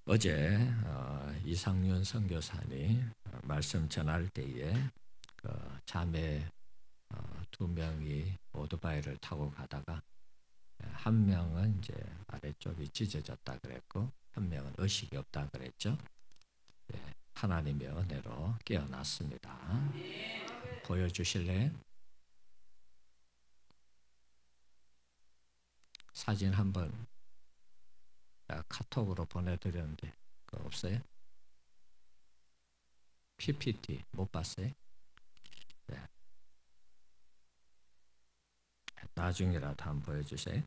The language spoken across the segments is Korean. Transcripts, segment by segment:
어제 이상윤 선교사님 말씀 전할 때에 그 자매 두 명이 오토바이를 타고 가다가 한 명은 이제 아래쪽이 찢어졌다 그랬고 한 명은 의식이 없다 그랬죠. 하나님의 은혜로 깨어났습니다. 보여주실래요? 사진 한번 카톡으로 보내드렸는데 그거 없어요? PPT 못 봤어요? 네. 나중에라도 한번 보여주세요.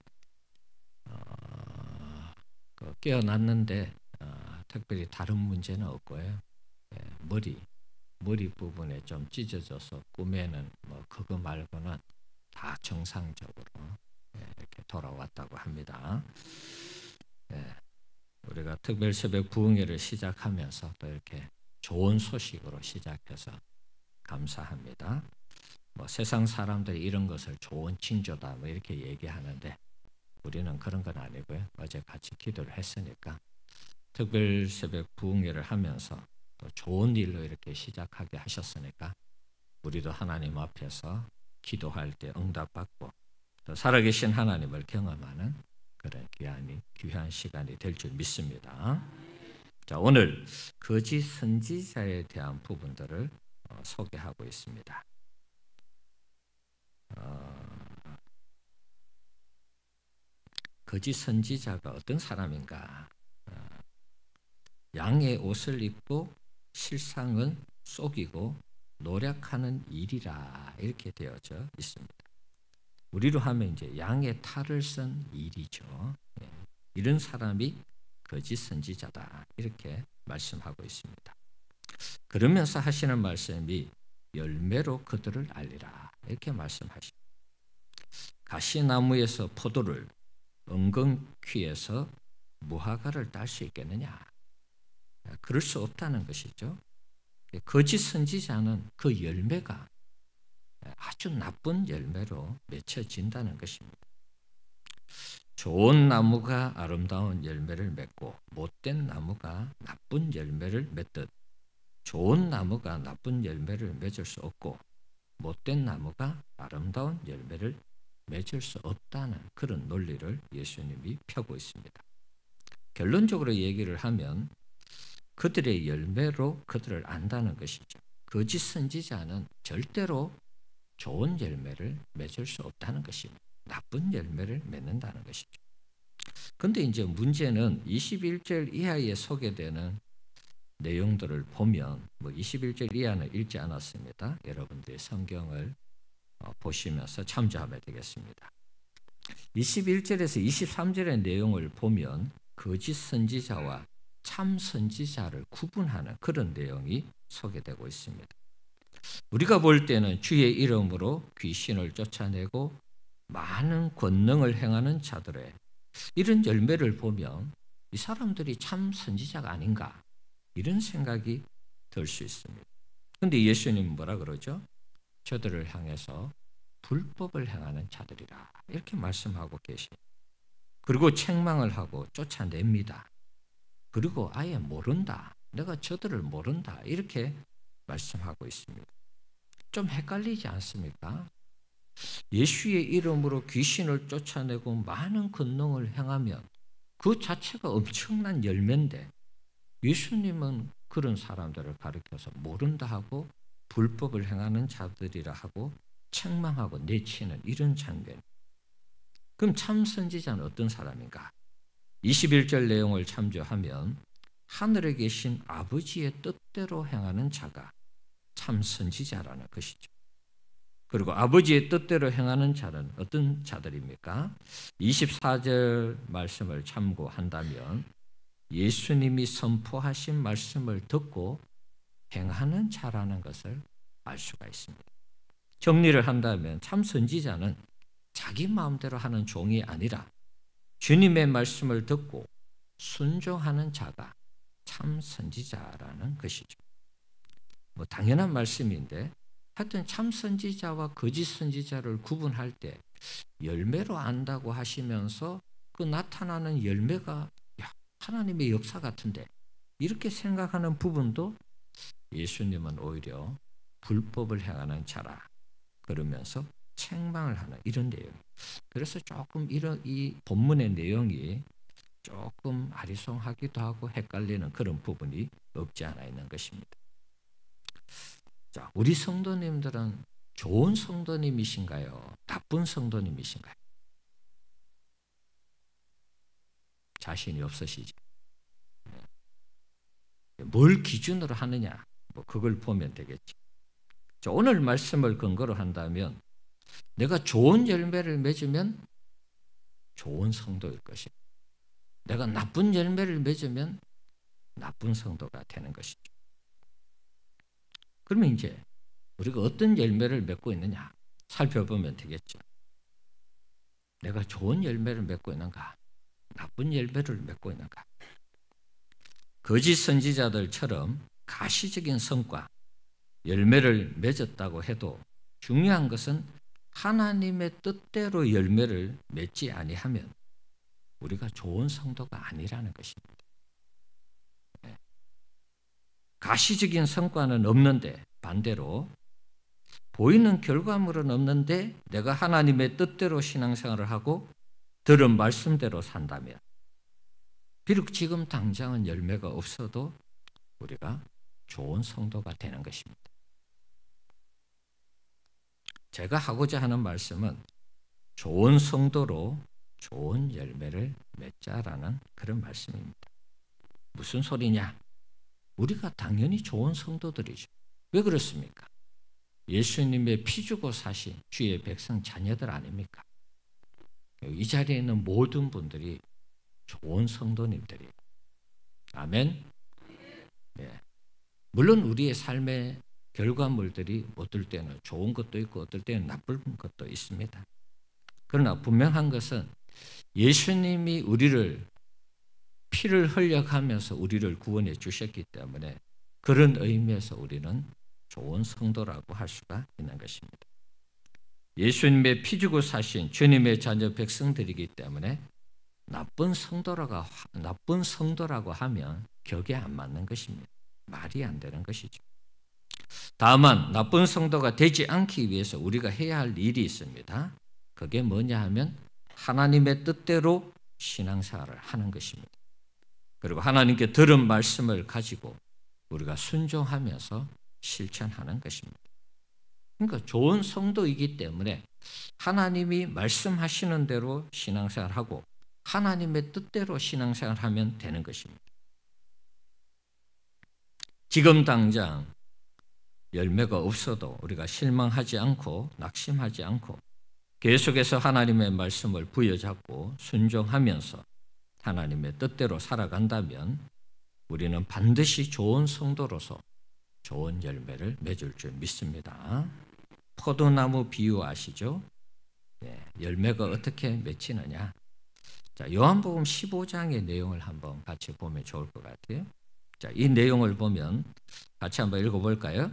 깨어났는데 특별히 다른 문제는 없고요. 머리 부분에 좀 찢어져서 꿈에는 뭐 그거 말고는 다 정상적으로 이렇게 돌아왔다고 합니다. 우리가 특별 새벽 부흥회를 시작하면서 또 이렇게 좋은 소식으로 시작해서 감사합니다. 뭐 세상 사람들이 이런 것을 좋은 징조다 뭐 이렇게 얘기하는데 우리는 그런 건 아니고요. 어제 같이 기도를 했으니까 특별 새벽 부흥회를 하면서 또 좋은 일로 이렇게 시작하게 하셨으니까 우리도 하나님 앞에서 기도할 때 응답받고 또 살아계신 하나님을 경험하는 그런 귀한 시간이 될 줄 믿습니다. 자, 오늘 거짓 선지자에 대한 부분들을 소개하고 있습니다. 거짓 선지자가 어떤 사람인가? 양의 옷을 입고 실상은 속이고 노력하는 일이라 이렇게 되어져 있습니다. 우리로 하면 이제 양의 탈을 쓴 일이죠. 이런 사람이 거짓 선지자다 이렇게 말씀하고 있습니다. 그러면서 하시는 말씀이 열매로 그들을 알리라 이렇게 말씀하십니다. 가시나무에서 포도를 은근퀴에서 무화과를 딸 수 있겠느냐? 그럴 수 없다는 것이죠. 거짓 선지자는 그 열매가 아주 나쁜 열매로 맺혀진다는 것입니다. 좋은 나무가 아름다운 열매를 맺고 못된 나무가 나쁜 열매를 맺듯 좋은 나무가 나쁜 열매를 맺을 수 없고 못된 나무가 아름다운 열매를 맺을 수 없다는 그런 논리를 예수님이 펴고 있습니다. 결론적으로 얘기를 하면 그들의 열매로 그들을 안다는 것이죠. 거짓 선지자는 절대로 좋은 열매를 맺을 수 없다는 것입니다. 나쁜 열매를 맺는다는 것이죠. 그런데 이제 문제는 21절 이하에 소개되는 내용들을 보면 21절 이하는 읽지 않았습니다. 여러분들이 성경을 보시면서 참조하면 되겠습니다. 21절에서 23절의 내용을 보면 거짓 선지자와 참 선지자를 구분하는 그런 내용이 소개되고 있습니다. 우리가 볼 때는 주의 이름으로 귀신을 쫓아내고 많은 권능을 행하는 자들의 이런 열매를 보면 이 사람들이 참 선지자가 아닌가 이런 생각이 들 수 있습니다. 그런데 예수님은 뭐라 그러죠? 저들을 향해서 불법을 행하는 자들이라 이렇게 말씀하고 계십니다. 그리고 책망을 하고 쫓아냅니다. 그리고 아예 모른다. 내가 저들을 모른다. 이렇게 말씀하고 있습니다. 좀 헷갈리지 않습니까? 예수의 이름으로 귀신을 쫓아내고 많은 권능을 행하면 그 자체가 엄청난 열매인데 예수님은 그런 사람들을 가리켜서 모른다 하고 불법을 행하는 자들이라 하고 책망하고 내치는 이런 장면. 그럼 참 선지자는 어떤 사람인가? 21절 내용을 참조하면 하늘에 계신 아버지의 뜻대로 행하는 자가 참 선지자라는 것이죠. 그리고 아버지의 뜻대로 행하는 자는 어떤 자들입니까? 24절 말씀을 참고한다면 예수님이 선포하신 말씀을 듣고 행하는 자라는 것을 알 수가 있습니다. 정리를 한다면 참 선지자는 자기 마음대로 하는 종이 아니라 주님의 말씀을 듣고 순종하는 자가 참 선지자라는 것이죠. 당연한 말씀인데 하여튼 참 선지자와 거짓 선지자를 구분할 때 열매로 안다고 하시면서 그 나타나는 열매가 하나님의 역사 같은데 이렇게 생각하는 부분도 예수님은 오히려 불법을 행하는 자라 그러면서 책망을 하는 이런 내용. 그래서 조금 이 본문의 내용이 조금 아리송하기도 하고 헷갈리는 그런 부분이 없지 않아 있는 것입니다. 자, 우리 성도님들은 좋은 성도님이신가요? 나쁜 성도님이신가요? 자신이 없으시죠. 뭘 기준으로 하느냐, 뭐 그걸 보면 되겠죠. 자, 오늘 말씀을 근거로 한다면 내가 좋은 열매를 맺으면 좋은 성도일 것이고 내가 나쁜 열매를 맺으면 나쁜 성도가 되는 것이죠. 그러면 이제 우리가 어떤 열매를 맺고 있느냐 살펴보면 되겠죠. 내가 좋은 열매를 맺고 있는가, 나쁜 열매를 맺고 있는가. 거짓 선지자들처럼 가시적인 성과, 열매를 맺었다고 해도 중요한 것은 하나님의 뜻대로 열매를 맺지 아니하면 우리가 좋은 성도가 아니라는 것입니다. 가시적인 성과는 없는데 반대로 보이는 결과물은 없는데 내가 하나님의 뜻대로 신앙생활을 하고 들은 말씀대로 산다면 비록 지금 당장은 열매가 없어도 우리가 좋은 성도가 되는 것입니다. 제가 하고자 하는 말씀은 좋은 성도로 좋은 열매를 맺자라는 그런 말씀입니다. 무슨 소리냐? 우리가 당연히 좋은 성도들이죠. 왜 그렇습니까? 예수님의 피 주고 사신 주의 백성 자녀들 아닙니까? 이 자리에 있는 모든 분들이 좋은 성도님들이에요. 아멘. 네. 물론 우리의 삶의 결과물들이 어떨 때는 좋은 것도 있고 어떨 때는 나쁜 것도 있습니다. 그러나 분명한 것은 예수님이 우리를 피를 흘려가면서 우리를 구원해 주셨기 때문에 그런 의미에서 우리는 좋은 성도라고 할 수가 있는 것입니다. 예수님의 피 주고 사신 주님의 자녀 백성들이기 때문에 나쁜 성도라고 하면 격에 안 맞는 것입니다. 말이 안 되는 것이죠. 다만 나쁜 성도가 되지 않기 위해서 우리가 해야 할 일이 있습니다. 그게 뭐냐 하면 하나님의 뜻대로 신앙생활을 하는 것입니다. 그리고 하나님께 들은 말씀을 가지고 우리가 순종하면서 실천하는 것입니다. 그러니까 좋은 성도이기 때문에 하나님이 말씀하시는 대로 신앙생활하고 하나님의 뜻대로 신앙생활하면 되는 것입니다. 지금 당장 열매가 없어도 우리가 실망하지 않고 낙심하지 않고 계속해서 하나님의 말씀을 부여잡고 순종하면서 하나님의 뜻대로 살아간다면 우리는 반드시 좋은 성도로서 좋은 열매를 맺을 줄 믿습니다. 포도나무 비유 아시죠? 네, 열매가 어떻게 맺히느냐? 자, 요한복음 15장의 내용을 한번 같이 보면 좋을 것 같아요. 자, 이 내용을 보면 같이 한번 읽어볼까요?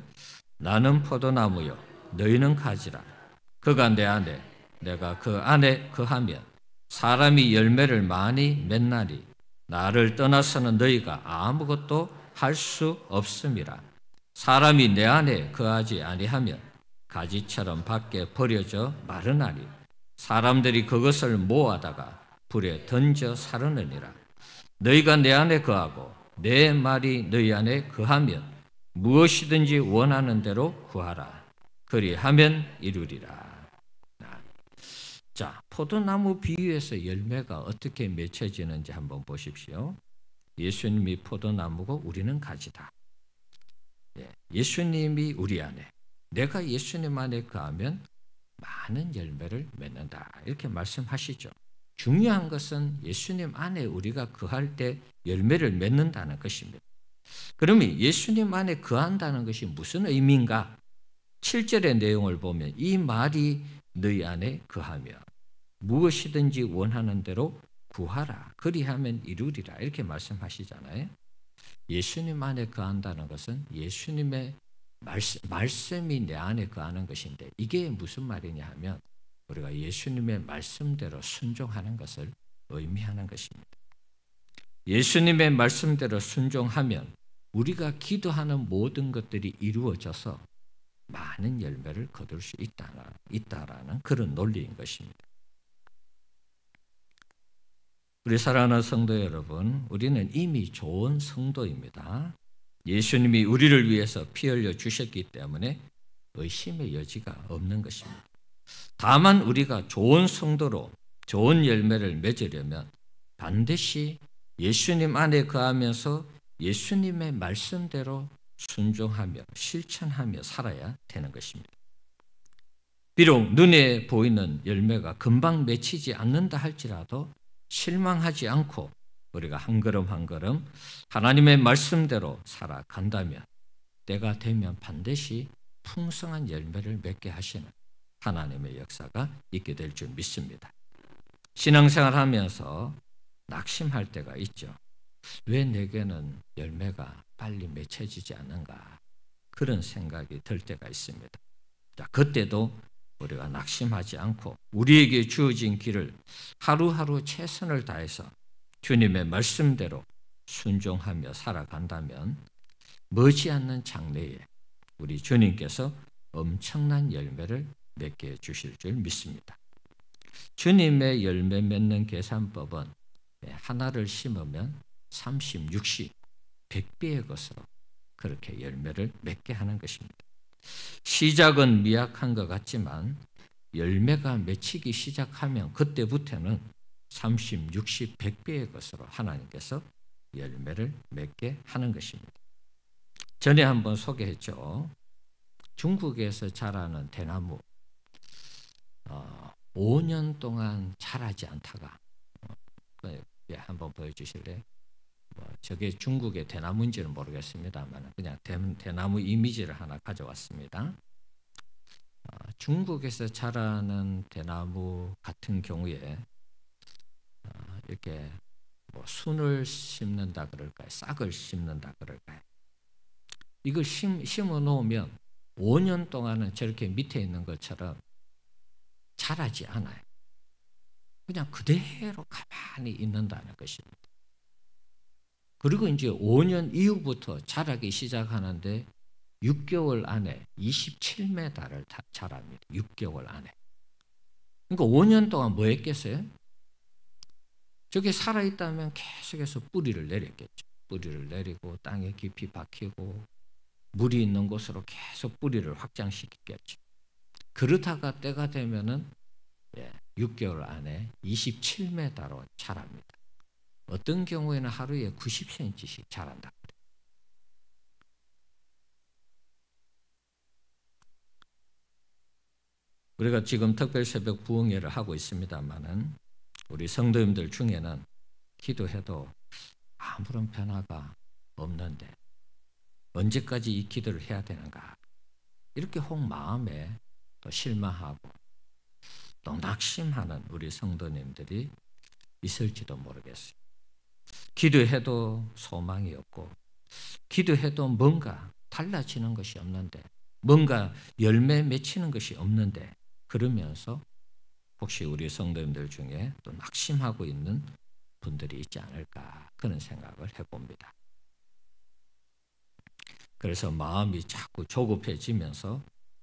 나는 포도나무요, 너희는 가지라. 그가 내 안에, 내가 그 안에 거하면 사람이 열매를 많이 맺나니 나를 떠나서는 너희가 아무것도 할 수 없음이라. 사람이 내 안에 거하지 아니하면 가지처럼 밖에 버려져 마르나니 사람들이 그것을 모아다가 불에 던져 사르느니라. 너희가 내 안에 거하고 내 말이 너희 안에 거하면 무엇이든지 원하는 대로 구하라. 그리하면 이루리라. 자, 포도나무 비유에서 열매가 어떻게 맺혀지는지 한번 보십시오. 예수님이 포도나무고 우리는 가지다. 예수님이 우리 안에, 내가 예수님 안에 거하면 많은 열매를 맺는다. 이렇게 말씀하시죠. 중요한 것은 예수님 안에 우리가 거할 때 열매를 맺는다는 것입니다. 그러면 예수님 안에 거한다는 것이 무슨 의미인가? 7절의 내용을 보면 이 말이 너희 안에 거하며 무엇이든지 원하는 대로 구하라. 그리하면 이루리라. 이렇게 말씀하시잖아요. 예수님 안에 거한다는 것은 예수님의 말씀이 내 안에 거하는 것인데 이게 무슨 말이냐 하면 우리가 예수님의 말씀대로 순종하는 것을 의미하는 것입니다. 예수님의 말씀대로 순종하면 우리가 기도하는 모든 것들이 이루어져서 많은 열매를 거둘 수 있다라는 그런 논리인 것입니다. 우리 사랑하는 성도 여러분, 우리는 이미 좋은 성도입니다. 예수님이 우리를 위해서 피 흘려 주셨기 때문에 의심의 여지가 없는 것입니다. 다만 우리가 좋은 성도로 좋은 열매를 맺으려면 반드시 예수님 안에 거하면서 예수님의 말씀대로 순종하며 실천하며 살아야 되는 것입니다. 비록 눈에 보이는 열매가 금방 맺히지 않는다 할지라도 실망하지 않고 우리가 한 걸음 한 걸음 하나님의 말씀대로 살아간다면 때가 되면 반드시 풍성한 열매를 맺게 하시는 하나님의 역사가 있게 될 줄 믿습니다. 신앙생활 하면서 낙심할 때가 있죠. 왜 내게는 열매가 빨리 맺혀지지 않는가? 그런 생각이 들 때가 있습니다. 자, 그때도 우리가 낙심하지 않고 우리에게 주어진 길을 하루하루 최선을 다해서 주님의 말씀대로 순종하며 살아간다면 머지않는 장래에 우리 주님께서 엄청난 열매를 맺게 해주실 줄 믿습니다. 주님의 열매 맺는 계산법은 하나를 심으면 30, 60, 100배의 것으로 그렇게 열매를 맺게 하는 것입니다. 시작은 미약한 것 같지만 열매가 맺히기 시작하면 그때부터는 30, 60, 100배의 것으로 하나님께서 열매를 맺게 하는 것입니다. 전에 한번 소개했죠. 중국에서 자라는 대나무 5년 동안 자라지 않다가 한번 보여주실래요? 저게 중국의 대나무인지는 모르겠습니다만 그냥 대나무 이미지를 하나 가져왔습니다. 중국에서 자라는 대나무 같은 경우에 이렇게 순을 심는다 그럴까요? 싹을 심는다 그럴까요? 이걸 심어 놓으면 5년 동안은 저렇게 밑에 있는 것처럼 자라지 않아요. 그냥 그대로 가만히 있는다는 것입니다. 그리고 이제 5년 이후부터 자라기 시작하는데 6개월 안에 27m를 자랍니다. 6개월 안에. 그러니까 5년 동안 뭐 했겠어요? 저게 살아있다면 계속해서 뿌리를 내렸겠죠. 뿌리를 내리고 땅에 깊이 박히고 물이 있는 곳으로 계속 뿌리를 확장시켰겠죠. 그러다가 때가 되면은 6개월 안에 27m로 자랍니다. 어떤 경우에는 하루에 90cm씩 자란다. 우리가 지금 특별 새벽 부흥회를 하고 있습니다만은 우리 성도님들 중에는 기도해도 아무런 변화가 없는데 언제까지 이 기도를 해야 되는가? 이렇게 혹 마음에 또 실망하고 또 낙심하는 우리 성도님들이 있을지도 모르겠어요. 기도해도 소망이 없고 기도해도 뭔가 달라지는 것이 없는데 뭔가 열매 맺히는 것이 없는데 그러면서 혹시 우리 성도님들 중에 또 낙심하고 있는 분들이 있지 않을까 그런 생각을 해봅니다. 그래서 마음이 자꾸 조급해지면서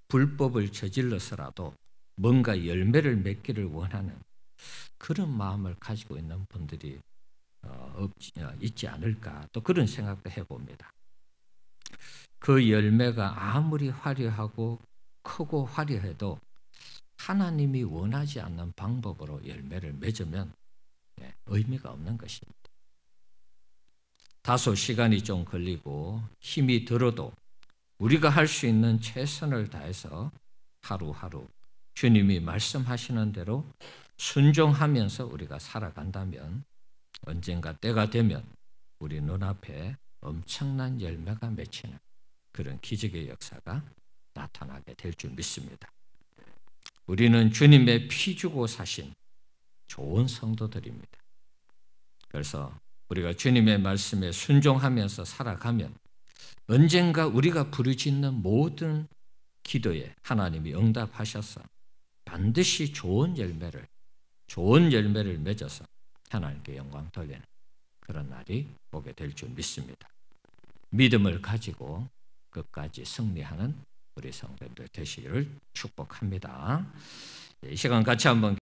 불법을 저질러서라도 뭔가 열매를 맺기를 원하는 그런 마음을 가지고 있는 분들이 있지 않을까 또 그런 생각도 해봅니다. 그 열매가 아무리 화려하고 크고 화려해도 하나님이 원하지 않는 방법으로 열매를 맺으면 의미가 없는 것입니다. 다소 시간이 좀 걸리고 힘이 들어도 우리가 할 수 있는 최선을 다해서 하루하루 주님이 말씀하시는 대로 순종하면서 우리가 살아간다면 언젠가 때가 되면 우리 눈앞에 엄청난 열매가 맺히는 그런 기적의 역사가 나타나게 될 줄 믿습니다. 우리는 주님의 피 주고 사신 좋은 성도들입니다. 그래서 우리가 주님의 말씀에 순종하면서 살아가면 언젠가 우리가 부르짖는 모든 기도에 하나님이 응답하셔서 반드시 좋은 열매를 맺어서 하나님께 영광 돌리는 그런 날이 오게 될 줄 믿습니다. 믿음을 가지고 끝까지 승리하는 우리 성도들 되시기를 축복합니다. 이 시간 같이 한번